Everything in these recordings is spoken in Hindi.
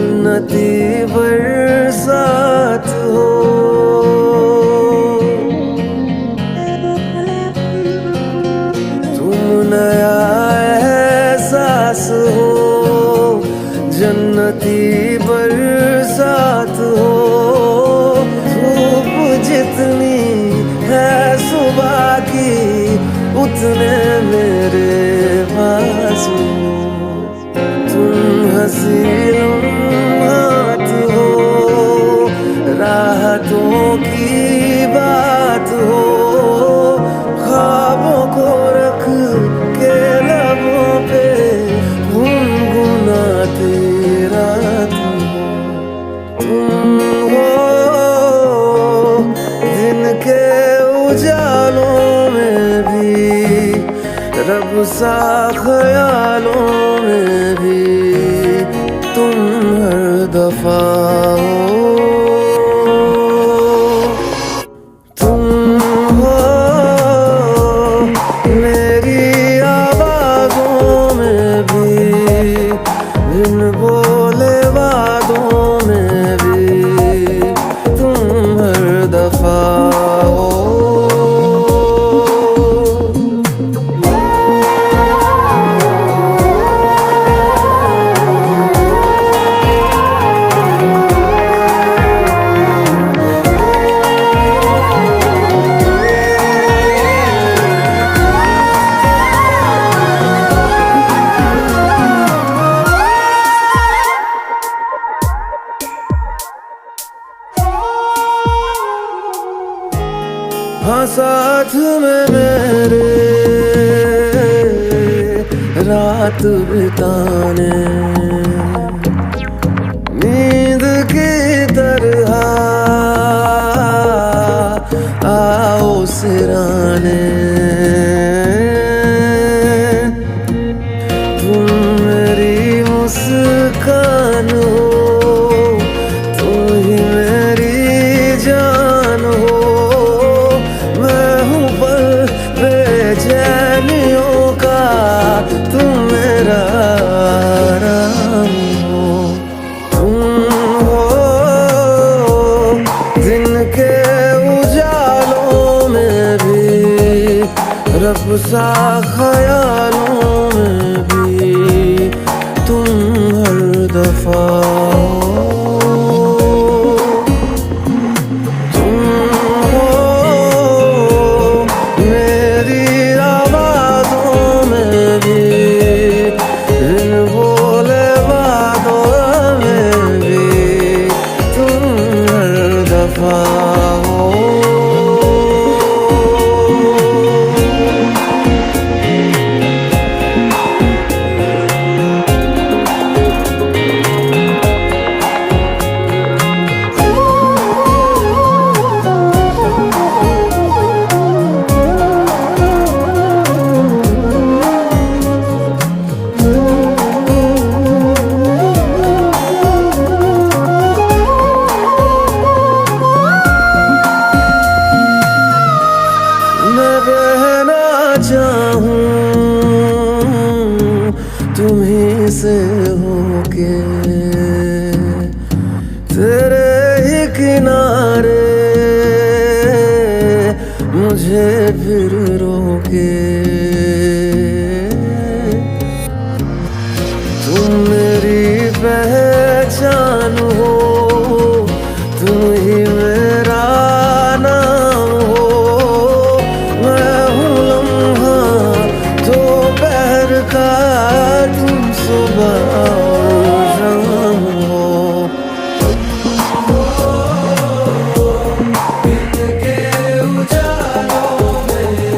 जन्नती बरसात हो, तुम नया एहसास हो, जन्नती बरसात हो। धूप जितनी है सुबह की उतने मेरे पास हो, तुम हंसी लम्हात हो, राहतों की बात हो। ख्वाबों को रख के लबों पे गुनगुनाते रात हो, तुम हो दिन के उजालों में भी, रब सा ख्यालों में भी तुम हर दफा हो। तुम हो मेरी आवाज़ों में भी, बिन बोले वादों में भी तुम हर दफा हो। हाँ साथ में मेरे रात बिताने, नींद की तरह आओ सिराने। तुम मेरी मुस्कान हो, तुम ही मेरी जान हो। बेचैनियों का तुम मेरा आराम हो, तुम हो दिन के उजालों में भी, रब सा ख्यालों में भी तुम हर दफा हो। चाहूं तुम्हीं से होके, तेरे ही किनारे मुझे फिर रोके। तुम मेरी पहचान हो, तुम ही मेरा नाम हो। मैं हूँ लम्हा दोपहर का, तुम सुबह और शाम हो। इनके उजालों में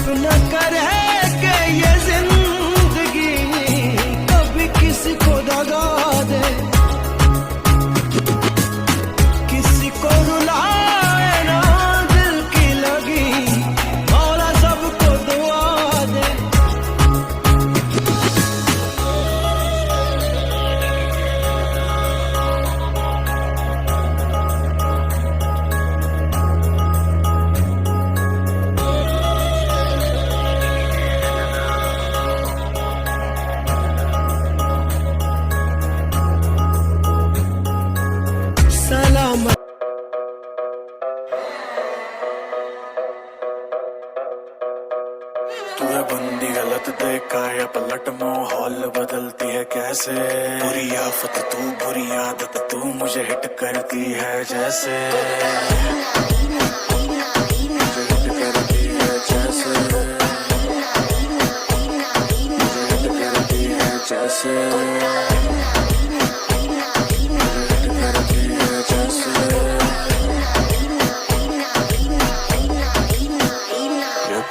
न करे कि ये जिंदगी कभी किसी को दगा दे, किसी को रुलाए ना दिल की लगी, मौला सबको दुआ दे। सलामत तू है बंदी गलत देखा या पलट माहौल बदलती है कैसे, बुरी आफत तू बुरी आदत तू मुझे हिट करती है जैसे, मुझे हिट करती है जैसे, मुझे हिट करती है जैसे,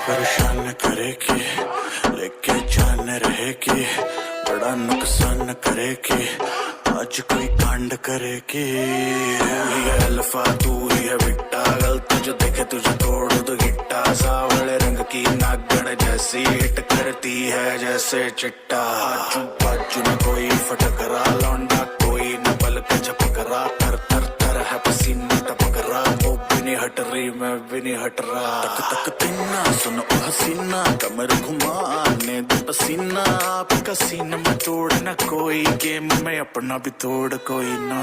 परेशान करेगी लेके जान रहेगी, बड़ा नुकसान करेगी, आज कोई कांड करेगी। तू ही है अल्फा तू ही है बिट्टा, गलत जो देखे तुझे तोड़ दो गिट्टा, सावले रंग की नागड़ जैसी हिट करती है जैसे चिट्टा, आजू बाजू में कोई फटकरा, लौंडा कोई न बल के झपकरा, तर तर तर है पसीना टपकरा, वो भी नहीं हट रही मैं भी नहीं हट रहा, तक तक तीना सुन ओ हसीना, कमर घुमाने दे पसीना, आपका सीना में तोड़ न कोई, गेम में अपना भी तोड़ कोई ना।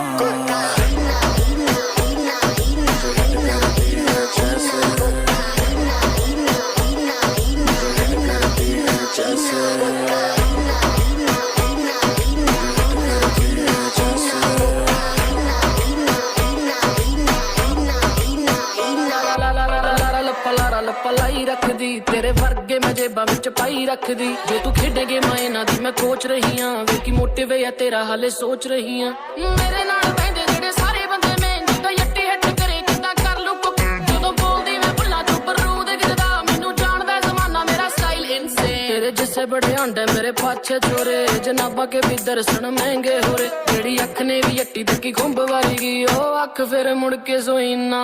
पलाई रख दी तेरे वर्गे मैं जेबा विच पाई रख दी, जो तू खेडे गेम इन्हां दी मैं कोच रही हां, वेखी मोटिव या तेरा हाले सोच रही हां, मेरे नाल बहंदे जेड़े सारे बंदे मैं जिद्दां यट्टी हिट करे किद्दां कर लू कुक, जदों बोलदी मैं भुल्ला चुप रूद गिरदा, मैनू जाणदा जमाना मेरा स्टाइल इनसेन, तेरे जिस्से बड़े आंडे मेरे पाछे छोरे, जनाबा के भी दर्शन महंगे हो रे, जेड़ी अख ने भी यट्टी तकी खुंब वारी गई ओ अख फिर मुड़ के सोई ना।